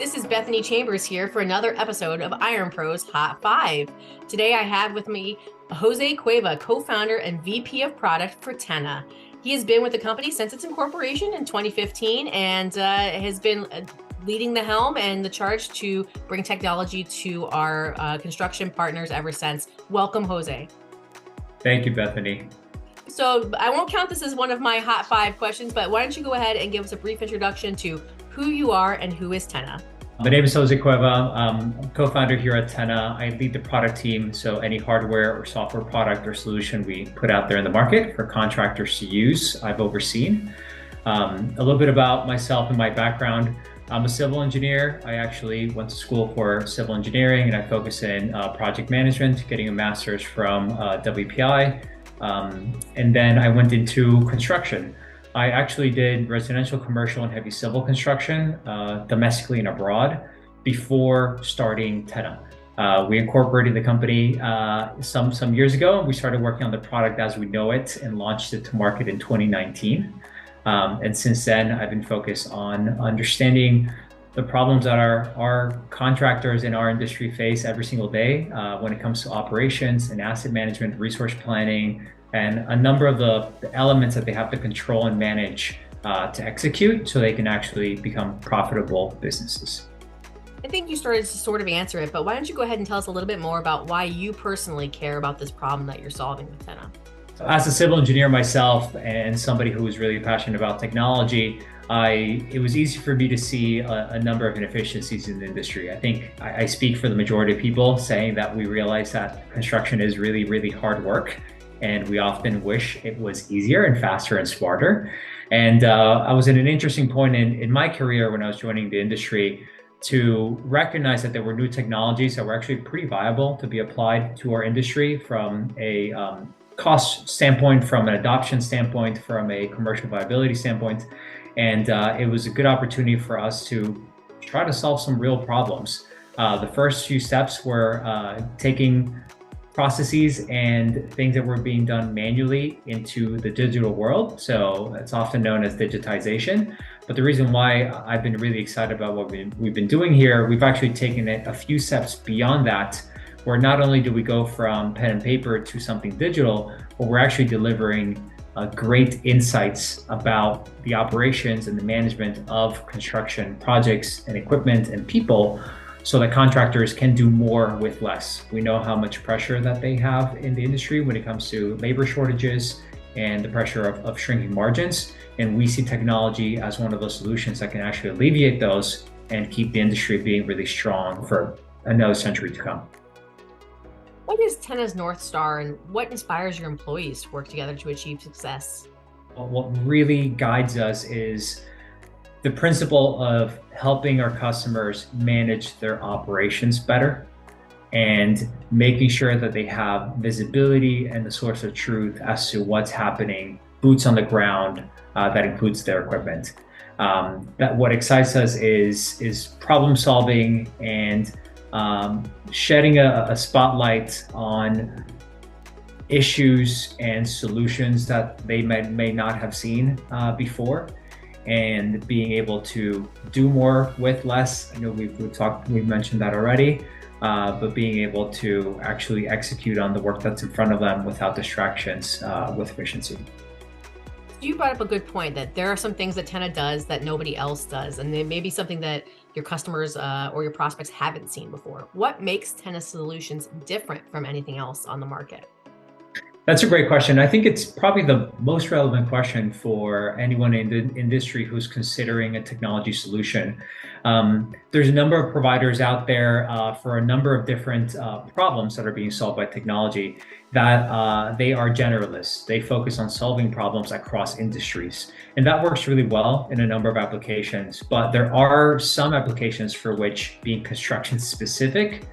this is Bethany Chambers here for another episode of IRONPROS Hot 5. Today I have with me Jose Cueva, co-founder and VP of Product for Tenna. He has been with the company since its incorporation in 2015 and has been leading the helm and the charge to bring technology to our construction partners ever since. Welcome, Jose. Thank you, Bethany. So I won't count this as one of my Hot 5 questions, but why don't you go ahead and give us a brief introduction to who you are and who is Tenna? My name is Jose Cueva. I'm co-founder here at Tenna. I lead the product team, so any hardware or software product or solution we put out there in the market for contractors to use, I've overseen. A little bit about myself and my background. I'm a civil engineer. I actually went to school for civil engineering and I focus in project management, getting a master's from WPI. And then I went into construction. I actually did residential, commercial, and heavy civil construction domestically and abroad before starting Tenna. We incorporated the company some years ago. We started working on the product as we know it and launched it to market in 2019. And since then, I've been focused on understanding the problems that our contractors in our industry face every single day when it comes to operations and asset management, resource planning, and a number of the elements that they have to control and manage to execute so they can actually become profitable businesses. I think you started to sort of answer it, but why don't you go ahead and tell us a little bit more about why you personally care about this problem that you're solving with Tenna? As a civil engineer myself and somebody who is really passionate about technology, it was easy for me to see a number of inefficiencies in the industry. I think I speak for the majority of people saying that we realize that construction is really, really hard work. And we often wish it was easier and faster and smarter. And I was at an interesting point in my career when I was joining the industry to recognize that there were new technologies that were actually pretty viable to be applied to our industry from a cost standpoint, from an adoption standpoint, from a commercial viability standpoint. And it was a good opportunity for us to try to solve some real problems. The first few steps were taking processes and things that were being done manually into the digital world. So it's often known as digitization. But the reason why I've been really excited about what we've been doing here, we've actually taken it a few steps beyond that, where not only do we go from pen and paper to something digital, but we're actually delivering great insights about the operations and the management of construction projects and equipment and people, so that contractors can do more with less. We know how much pressure that they have in the industry when it comes to labor shortages and the pressure of shrinking margins. And we see technology as one of those solutions that can actually alleviate those and keep the industry being really strong for another century to come. What is Tenna's North Star and what inspires your employees to work together to achieve success? What really guides us is the principle of helping our customers manage their operations better and making sure that they have visibility and the source of truth as to what's happening, boots on the ground, that includes their equipment. That what excites us is problem solving and shedding a spotlight on issues and solutions that they may not have seen before, and being able to do more with less. I know we've mentioned that already, but being able to actually execute on the work that's in front of them without distractions, with efficiency. You brought up a good point that there are some things that Tenna does that nobody else does, and there may be something that your customers or your prospects haven't seen before. What makes Tenna solutions different from anything else on the market? That's a great question. I think it's probably the most relevant question for anyone in the industry who's considering a technology solution. There's a number of providers out there for a number of different problems that are being solved by technology that they are generalists. They focus on solving problems across industries. And that works really well in a number of applications. But there are some applications for which being construction specific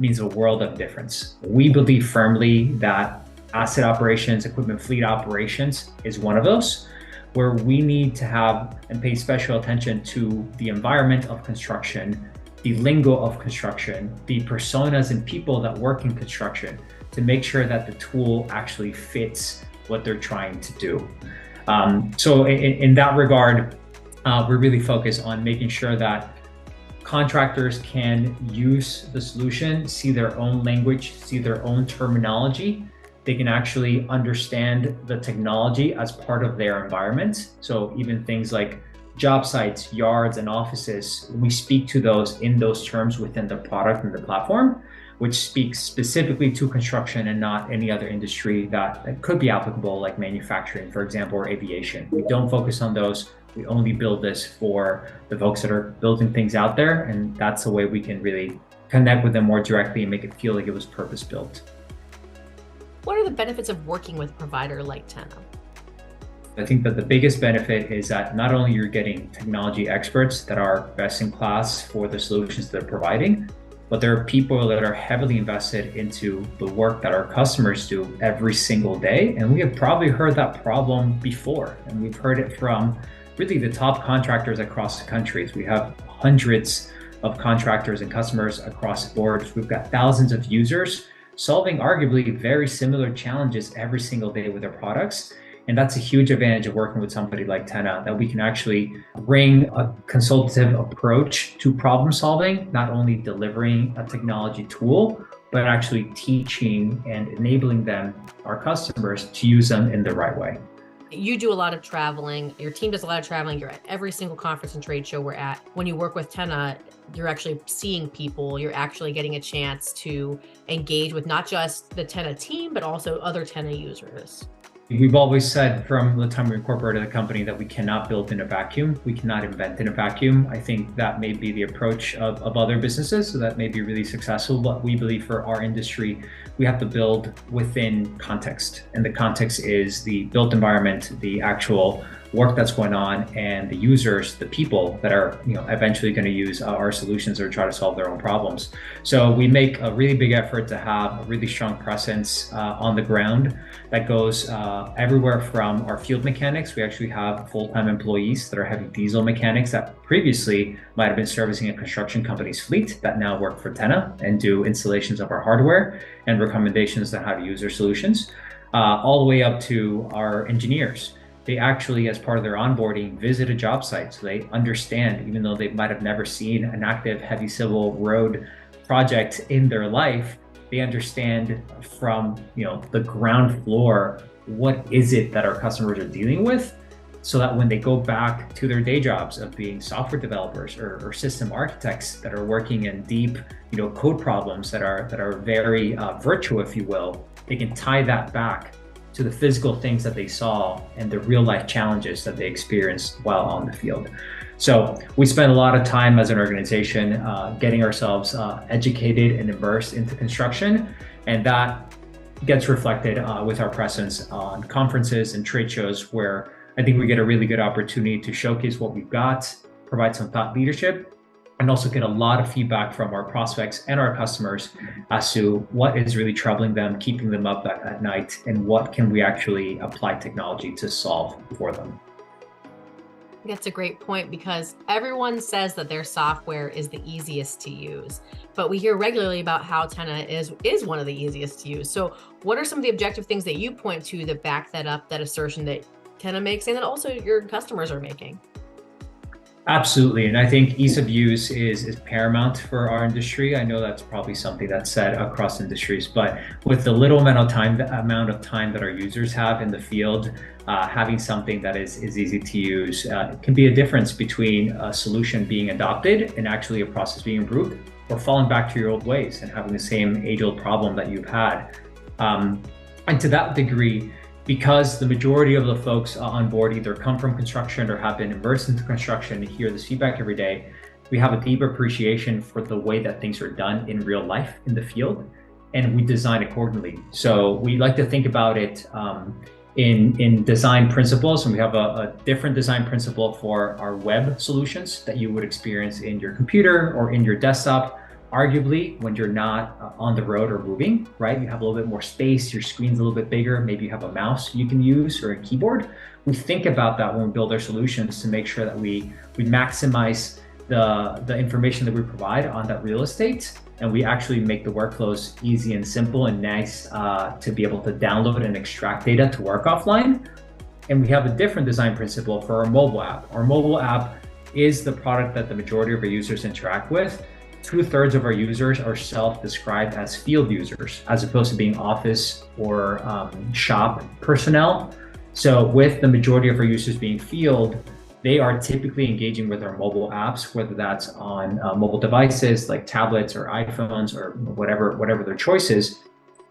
means a world of difference. We believe firmly that asset operations, equipment fleet operations is one of those, where we need to have and pay special attention to the environment of construction, the lingo of construction, the personas and people that work in construction, to make sure that the tool actually fits what they're trying to do. So in that regard, we really focus on making sure that contractors can use the solution, see their own language, see their own terminology. They can actually understand the technology as part of their environment. So even things like job sites, yards, and offices, we speak to those in those terms within the product and the platform, which speaks specifically to construction and not any other industry that could be applicable, like manufacturing, for example, or aviation. We don't focus on those. We only build this for the folks that are building things out there, and that's the way we can really connect with them more directly and make it feel like it was purpose-built. What are the benefits of working with a provider like Tenna? I think that the biggest benefit is that not only you're getting technology experts that are best in class for the solutions they're providing, but there are people that are heavily invested into the work that our customers do every single day. And we have probably heard that problem before, and we've heard it from really the top contractors across the country. We have hundreds of contractors and customers across the board. We've got thousands of users solving arguably very similar challenges every single day with their products. And that's a huge advantage of working with somebody like Tenna, that we can actually bring a consultative approach to problem solving, not only delivering a technology tool, but actually teaching and enabling them, our customers, to use them in the right way. You do a lot of traveling. Your team does a lot of traveling. You're at every single conference and trade show we're at. When you work with Tenna, you're actually seeing people. You're actually getting a chance to engage with not just the Tenna team, but also other Tenna users. We've always said from the time we incorporated the company that we cannot build in a vacuum. We cannot invent in a vacuum. I think that may be the approach of other businesses, so that may be really successful. But we believe for our industry, we have to build within context. And the context is the built environment, the actual work that's going on, and the users, the people that are eventually going to use our solutions or try to solve their own problems. So we make a really big effort to have a really strong presence on the ground that goes everywhere from our field mechanics. We actually have full-time employees that are heavy diesel mechanics that previously might have been servicing a construction company's fleet that now work for Tenna and do installations of our hardware and recommendations on how to use our solutions, all the way up to our engineers. They actually, as part of their onboarding, visit a job site, so they understand, even though they might have never seen an active heavy civil road project in their life, they understand from the ground floor, what is it that our customers are dealing with, so that when they go back to their day jobs of being software developers or system architects that are working in deep code problems that are very virtual, if you will, they can tie that back to the physical things that they saw and the real life challenges that they experienced while on the field. So we spend a lot of time as an organization getting ourselves educated and immersed into construction, and that gets reflected with our presence on conferences and trade shows, where I think we get a really good opportunity to showcase what we've got, provide some thought leadership, and also get a lot of feedback from our prospects and our customers as to what is really troubling them, keeping them up at night, and what can we actually apply technology to solve for them. That's a great point, because everyone says that their software is the easiest to use, but we hear regularly about how Tenna is one of the easiest to use. So what are some of the objective things that you point to that back that up, that assertion that Tenna makes and that also your customers are making? Absolutely. And I think ease of use is paramount for our industry. I know that's probably something that's said across industries, but with the little amount of time that our users have in the field, having something that is easy to use can be a difference between a solution being adopted and actually a process being improved, or falling back to your old ways and having the same age-old problem that you've had. And to that degree, because the majority of the folks on board either come from construction or have been immersed into construction and hear this feedback every day, we have a deep appreciation for the way that things are done in real life in the field, and we design accordingly. So we like to think about it in design principles, and we have a different design principle for our web solutions that you would experience in your computer or in your desktop. Arguably, when you're not on the road or moving, right? You have a little bit more space, your screen's a little bit bigger, maybe you have a mouse you can use or a keyboard. We think about that when we build our solutions to make sure that we maximize the information that we provide on that real estate, and we actually make the workflows easy and simple and nice to be able to download and extract data to work offline. And we have a different design principle for our mobile app. Our mobile app is the product that the majority of our users interact with. 2/3 of our users are self-described as field users, as opposed to being office or shop personnel. So with the majority of our users being field, they are typically engaging with our mobile apps, whether that's on mobile devices like tablets or iPhones or whatever their choice is.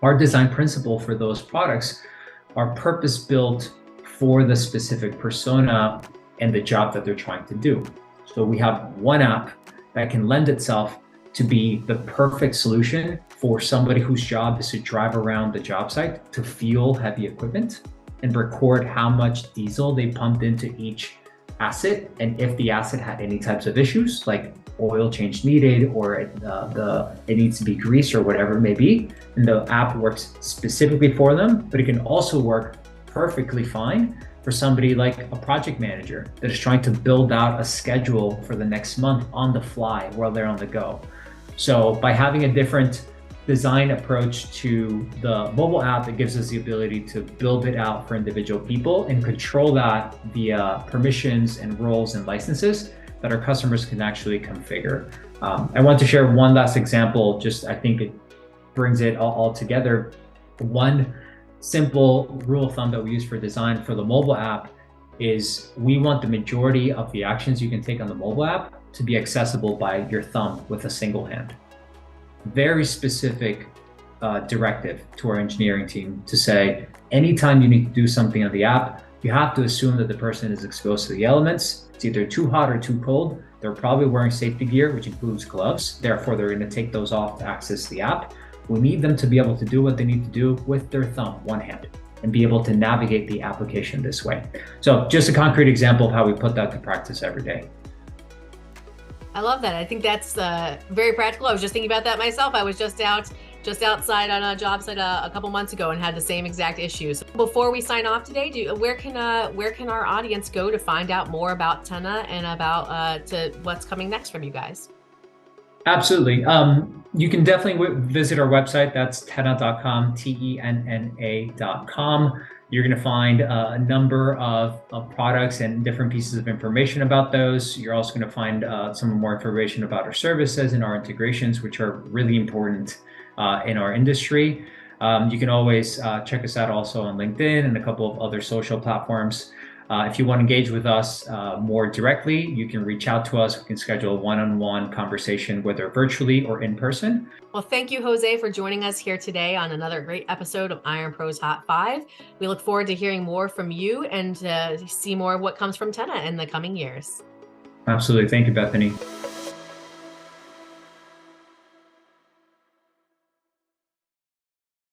Our design principle for those products are purpose-built for the specific persona and the job that they're trying to do. So we have one app that can lend itself to be the perfect solution for somebody whose job is to drive around the job site to feel heavy equipment and record how much diesel they pumped into each asset, and if the asset had any types of issues like oil change needed or it needs to be greased or whatever it may be. And the app works specifically for them, but it can also work perfectly fine for somebody like a project manager that is trying to build out a schedule for the next month on the fly while they're on the go. So by having a different design approach to the mobile app, it gives us the ability to build it out for individual people and control that via permissions and roles and licenses that our customers can actually configure. I want to share one last example, just I think it brings it all together. One simple rule of thumb that we use for design for the mobile app is we want the majority of the actions you can take on the mobile app to be accessible by your thumb with a single hand. Very specific directive to our engineering team to say, anytime you need to do something on the app, you have to assume that the person is exposed to the elements. It's either too hot or too cold. They're probably wearing safety gear, which includes gloves. Therefore, they're going to take those off to access the app. We need them to be able to do what they need to do with their thumb, one hand, and be able to navigate the application this way. So just a concrete example of how we put that to practice every day. I love that. I think that's very practical. I was just thinking about that myself. I was just outside on a job site a couple months ago and had the same exact issues. Before we sign off today, where can our audience go to find out more about Tenna and about to what's coming next from you guys? Absolutely. You can definitely visit our website. That's tenna.com, tenna.com. You're going to find a number of products and different pieces of information about those. You're also going to find some more information about our services and our integrations, which are really important in our industry. You can always check us out also on LinkedIn and a couple of other social platforms. If you want to engage with us more directly, you can reach out to us. We can schedule a one-on-one conversation, whether virtually or in person. Well, thank you, Jose, for joining us here today on another great episode of IRONPROS Hot 5. We look forward to hearing more from you and see more of what comes from Tenna in the coming years. Absolutely. Thank you, Bethany.